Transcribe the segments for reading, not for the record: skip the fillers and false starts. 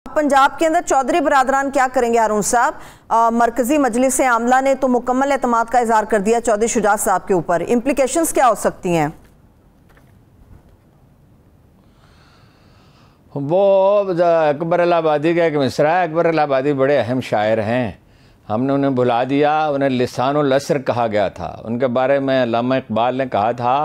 पंजाब के अंदर चौधरी बरादरान क्या करेंगे हारून साहब? मरकजी मजलिस आमला ने तो मुकम्मल एतमाद का इजहार कर दिया चौधरी शुजात साहब के ऊपर, इम्प्लीकेशंस क्या हो सकती हैं? वो अकबर इलाहाबादी का एक मिसरा है। अकबर इलाहाबादी बड़े अहम शायर हैं, हमने उन्हें भुला दिया। उन्हें लिसानुल असर कहा गया था। उनके बारे में अल्लामा इकबाल ने कहा था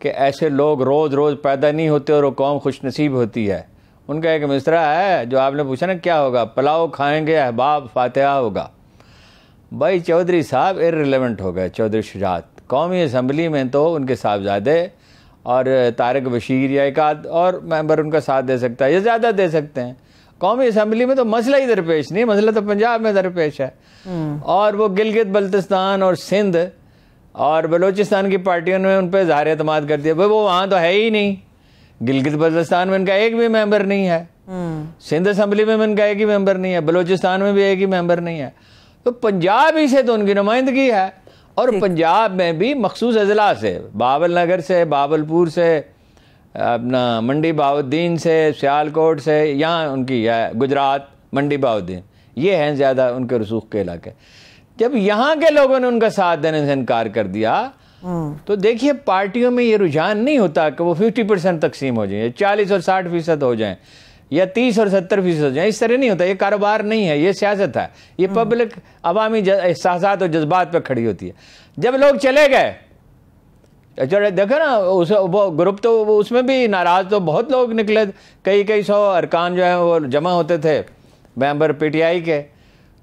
कि ऐसे लोग रोज़ रोज़ पैदा नहीं होते और वो कौम खुशनसीब होती है। उनका एक मिसरा है जो आपने पूछा ना क्या होगा, पुलाव खाएंगे अहबाब फातिहा होगा। भाई चौधरी साहब इर्रिलेवेंट हो गए। चौधरी शुजात कौमी असम्बली में तो उनके साहबजादे और तारिक बशीर या एक आध और मेंबर उनका साथ दे सकता है या ज़्यादा दे सकते हैं। कौमी असम्बली में तो मसला ही दरपेश नहीं, मसला तो पंजाब में दरपेश है। और वो गिलगित बल्तिस्तान और सिंध और बलूचिस्तान की पार्टियों ने उन पर इज़हार एतमाद कर दिया। भाई वो वहाँ तो है ही नहीं। गिलगित बल्तिस्तान में इनका एक भी मेंबर नहीं है, सिंध असम्बली में इनका एक ही मेंबर नहीं है, बलूचिस्तान में भी एक ही मेंबर नहीं है। तो पंजाब ही से तो उनकी नुमाइंदगी है। और पंजाब में भी मखसूस अजला से, बाबल नगर से, बाबलपुर से, अपना मंडी बाउद्दीन से, सियालकोट से, यहाँ उनकी है गुजरात मंडी बाउद्दीन, ये हैं ज़्यादा उनके रसूख के इलाके। जब यहाँ के लोगों ने उनका साथ देने से इनकार कर दिया तो देखिए पार्टियों में ये रुझान नहीं होता कि वो 50% तकसीम हो जाए, 40 और 60% हो जाएं या 30 और 70% हो जाए। इस तरह नहीं होता। ये कारोबार नहीं है, ये सियासत है। ये पब्लिक अवामी एहसासात और जज्बात पर खड़ी होती है। जब लोग चले गए, देखो ना वो ग्रुप तो उसमें भी नाराज तो बहुत लोग निकले, कई सौ अरकान जो है वो जमा होते थे मेंबर पीटीआई के।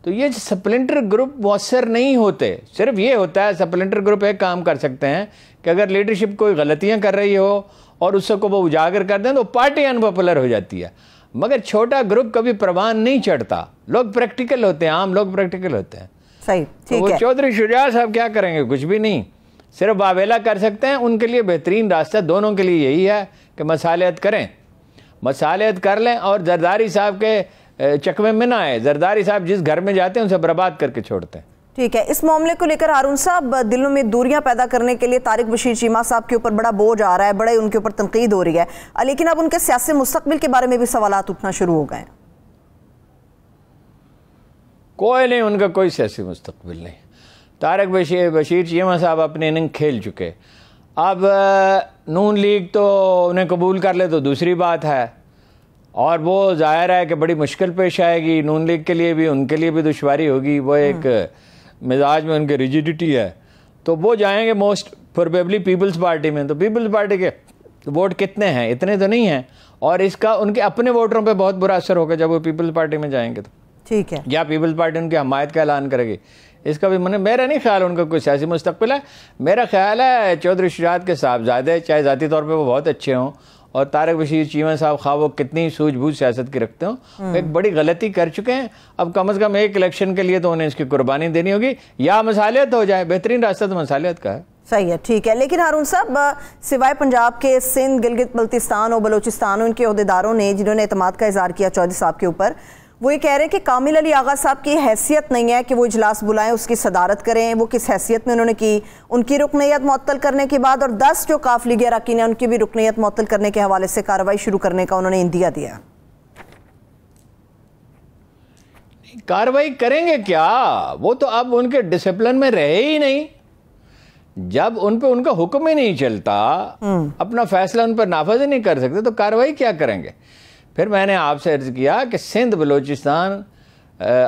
तो ये सप्लिंटर ग्रुप मौसर नहीं होते। सिर्फ ये होता है सप्लिंटर ग्रुप एक काम कर सकते हैं कि अगर लीडरशिप कोई गलतियां कर रही हो और उससे को वो उजागर कर दें तो पार्टी अनपॉपुलर हो जाती है। मगर छोटा ग्रुप कभी प्रवान नहीं चढ़ता। लोग प्रैक्टिकल होते हैं, आम लोग प्रैक्टिकल होते हैं। सही, ठीक तो है। चौधरी शुजात साहब क्या करेंगे? कुछ भी नहीं, सिर्फ बावेला कर सकते हैं। उनके लिए बेहतरीन रास्ता दोनों के लिए यही है कि मसालियत करें, मसालियत कर लें और जरदारी साहब के चकमे में ना आए। जरदारी साहब जिस घर में जाते हैं उनसे बर्बाद करके छोड़ते हैं। ठीक है। इस मामले को लेकर हारून साहब दिलों में दूरियां पैदा करने के लिए तारिक बशीर चीमा साहब के ऊपर बड़ा बोझ आ रहा है, बड़े उनके ऊपर तनकीद हो रही है, लेकिन अब उनके सियासी मुस्तकबिल के बारे में भी सवालात उठना शुरू हो गए हैं। कोई नहीं, उनका कोई सियासी मुस्तकबिल नहीं। तारिक बशीर चीमा साहब अपनी इनिंग खेल चुके। अब नून लीग तो उन्हें कबूल कर ले तो दूसरी बात है, और वो जाहिर है कि बड़ी मुश्किल पेश आएगी नून लीग के लिए भी, उनके लिए भी दुश्वारी होगी। वो एक मिजाज में उनकी रिजिडिटी है, तो वो जाएंगे मोस्ट प्रोबेबली पीपल्स पार्टी में। तो पीपल्स पार्टी के वोट कितने हैं? इतने तो नहीं हैं, और इसका उनके अपने वोटरों पे बहुत बुरा असर होगा जब वो पीपल्स पार्टी में जाएंगे। तो ठीक है, या पीपल्स पार्टी उनकी हमायत का ऐलान करेगी, इसका भी मेरा नहीं ख्याल उनका कोई सियासी मुस्तकबिल है। मेरा ख्याल है चौधरी शुजात के साहबजादे चाहे ज़ाती तौर पर वो बहुत अच्छे हों, और तारिक बशीर चीमा साहब खा वो कितनी सूझबूझ सियासत की रखते हो, एक बड़ी गलती कर चुके हैं। अब कम से कम एक इलेक्शन के लिए तो उन्हें इसकी कुर्बानी देनी होगी, या मसालियत हो जाए। बेहतरीन रास्ता तो मसालियत का है। सही है, ठीक है। लेकिन हारून साहब सिवाय पंजाब के सिंध, गिलगित बल्तिस्तान और बलूचिस्तान उनके अहदेदारों ने जिन्होंने एतमाद का इजहार किया चौधरी साहब के ऊपर, वो ये कह रहे हैं कि कामिल अली आगा साहब की हैसियत नहीं है कि वो इजलास बुलाएं, उसकी सदारत करें। वो किस हैसियत में उन्होंने की? उनकी रुकनियत मुअत्तल करने के बाद और 10 जो काफ लीग अरकान हैं उनकी भी रुकनियत मुअत्तल करने के हवाले से कार्रवाई शुरू करने का उन्होंने इंदिया दिया। कार्रवाई करेंगे क्या? वो तो अब उनके डिसिप्लिन में रहे ही नहीं। जब उन पे उनका हुक्म ही नहीं चलता, अपना फैसला उन पर नाफज ही नहीं कर सकते, तो कार्रवाई क्या करेंगे? फिर मैंने आपसे अर्ज किया कि सिंध, बलूचिस्तान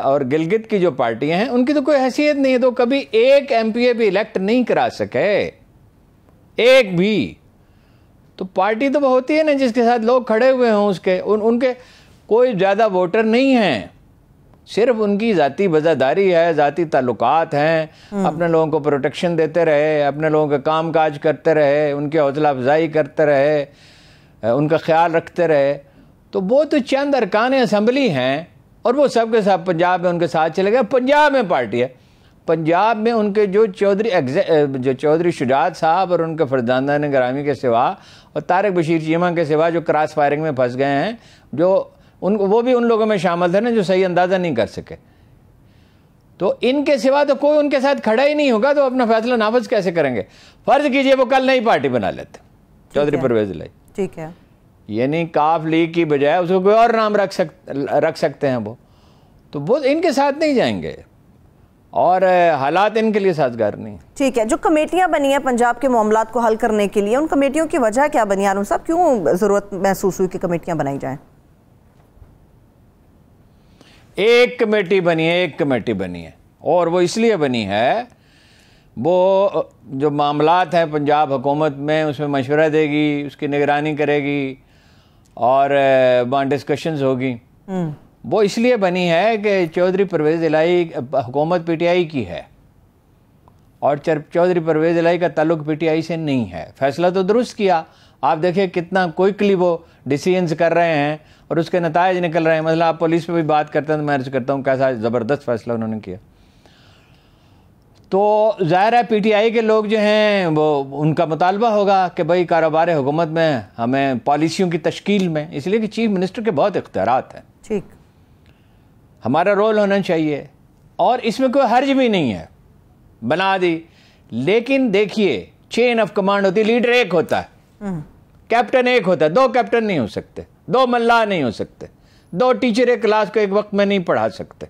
और गिलगित की जो पार्टियां हैं उनकी तो कोई हैसियत नहीं है, तो कभी एक एमपीए भी इलेक्ट नहीं करा सके, एक भी। तो पार्टी तो वो होती है ना जिसके साथ लोग खड़े हुए हों, उसके उनके कोई ज़्यादा वोटर नहीं हैं, सिर्फ उनकी ज़ाती वज़ादारी है, ज़ाती ताल्लुकात हैं, अपने लोगों को प्रोटेक्शन देते रहे, अपने लोगों का काम काज करते रहे, उनकी हौसला अफजाई करते रहे, उनका ख्याल रखते रहे। तो वो तो चंद अरकान असम्बली हैं, और वो सब के साथ पंजाब में उनके साथ चले गए। पंजाब में पार्टी है, पंजाब में उनके जो चौधरी शुजात साहब और उनके फर्जंदान ग्रामी के सिवा और तारिक बशीर चीमा के सिवा जो क्रॉस फायरिंग में फंस गए हैं, जो वो भी उन लोगों में शामिल थे ना जो सही अंदाज़ा नहीं कर सके। तो इनके सिवा तो कोई उनके साथ खड़ा ही नहीं होगा, तो अपना फैसला नाफज कैसे करेंगे? फर्ज कीजिए वो कल नई पार्टी बना लेते, चौधरी परवेज लाई, ठीक है, यानी काफ लीग की बजाय उसको कोई और नाम रख सकते हैं वो इनके साथ नहीं जाएंगे और हालात इनके लिए साजगार नहीं। ठीक है, जो कमेटियां बनी हैं पंजाब के मामलात को हल करने के लिए, उन कमेटियों की वजह क्या बनी हारून साहब, क्यों ज़रूरत महसूस हुई कि कमेटियां बनाई जाएं? एक कमेटी बनी है और वो इसलिए बनी है, वो जो मामलात हैं पंजाब हुकूमत में उसमें मशवरा देगी, उसकी निगरानी करेगी और वहाँ डिस्कशंस होगी। वो इसलिए बनी है कि चौधरी परवेज़ इलाही हुकूमत पीटीआई की है और चौधरी परवेज़ इलाही का ताल्लुक पीटीआई से नहीं है। फैसला तो दुरुस्त किया, आप देखिए कितना क्विकली वो डिसीजंस कर रहे हैं और उसके नतायज निकल रहे हैं। मतलब आप पुलिस पे भी बात करते हैं तो मैं अर्ज करता हूँ कैसा ज़बरदस्त फैसला उन्होंने किया। तो ज़ाहिर है पीटीआई के लोग जो हैं वो उनका मुतालबा होगा कि भाई कारोबार हुकूमत में हमें पॉलिसियों की तश्कील में, इसलिए कि चीफ मिनिस्टर के बहुत इख्तियारात हैं, ठीक, हमारा रोल होना चाहिए और इसमें कोई हर्ज भी नहीं है, बना दी। लेकिन देखिए चेन ऑफ कमांड होती है, लीडर एक होता है, कैप्टन एक होता है, दो कैप्टन नहीं हो सकते, दो मल्लाह नहीं हो सकते, दो टीचर एक क्लास को एक वक्त में नहीं पढ़ा सकते,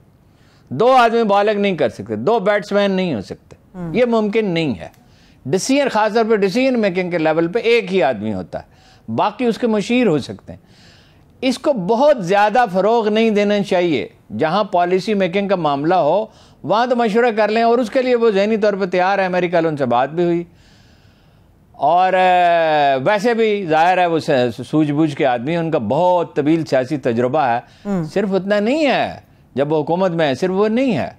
दो आदमी बॉलिंग नहीं कर सकते, दो बैट्समैन नहीं हो सकते, ये मुमकिन नहीं है। डिसीजन खासतौर पर डिसीजन मेकिंग के लेवल पे एक ही आदमी होता है, बाकी उसके मुशीर हो सकते हैं। इसको बहुत ज़्यादा फ़रोग नहीं देना चाहिए। जहाँ पॉलिसी मेकिंग का मामला हो वहाँ तो मशवरा कर लें और उसके लिए वो ज़हनी तौर पर तैयार है। मेरी कल उनसे बात भी हुई और वैसे भी ज़ाहिर है वो सूझबूझ के आदमी, उनका बहुत तवील सियासी तजुर्बा है। सिर्फ उतना नहीं है जब वो हुकूमत में है, सिर्फ वो नहीं है,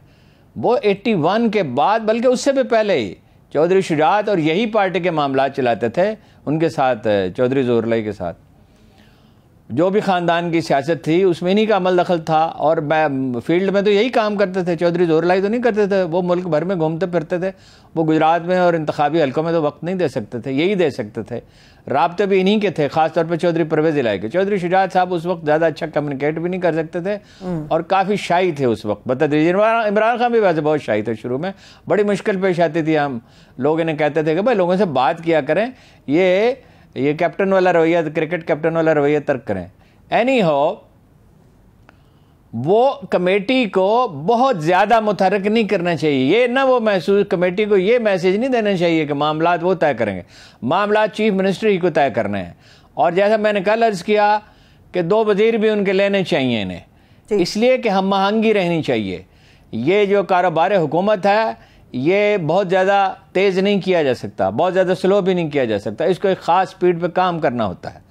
वो 81 के बाद बल्कि उससे भी पहले ही चौधरी शुजात और यही पार्टी के मामला चलाते थे उनके साथ, चौधरी ज़ोहर इलाही के साथ। जो भी ख़ानदान की सियासत थी उसमें इन्हीं का अमल दखल था और फील्ड में तो यही काम करते थे। चौधरी ज़ोहर इलाही तो नहीं करते थे, वो मुल्क भर में घूमते फिरते थे, वो गुजरात में और इंतखाबी हल्कों में तो वक्त नहीं दे सकते थे, यही दे सकते थे। राब्ते भी इन्हीं के थे, ख़ास तौर पर चौधरी परवेज़ इलाही के। चौधरी शुजात साहब उस वक्त ज़्यादा अच्छा कम्युनिकेट भी नहीं कर सकते थे और काफ़ी शाई थे उस वक्त। बतदरीज इमरान खान भी वैसे बहुत शाई थे, शुरू में बड़ी मुश्किल पेश आती थी। हम लोग इन्हें कहते थे कि भाई लोगों से बात किया करें, ये कैप्टन वाला रवैया, क्रिकेट कैप्टन वाला रवैया तर्क करें। एनी हो, वो कमेटी को बहुत ज़्यादा मुतहरक नहीं करना चाहिए। ये ना वो महसूस, कमेटी को ये मैसेज नहीं देना चाहिए कि मामलात वो तय करेंगे, मामलात चीफ मिनिस्टर ही को तय करने हैं। और जैसा मैंने कल अर्ज़ किया कि 2 वज़ीर भी उनके लेने चाहिए इन्हें, इसलिए कि हम महंगी रहनी चाहिए। ये जो कारोबार हुकूमत है ये बहुत ज़्यादा तेज़ नहीं किया जा सकता, बहुत ज़्यादा स्लो भी नहीं किया जा सकता, इसको एक ख़ास स्पीड पे काम करना होता है।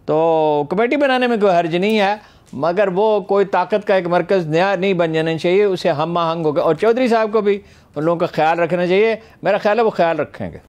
तो कमेटी बनाने में कोई हर्ज नहीं है, मगर वो कोई ताकत का एक मरकज़ नया नहीं बन जाना चाहिए, उसे हम आहंग होगा। और चौधरी साहब को भी उन लोगों का ख्याल रखना चाहिए। मेरा ख्याल है वो ख्याल रखेंगे।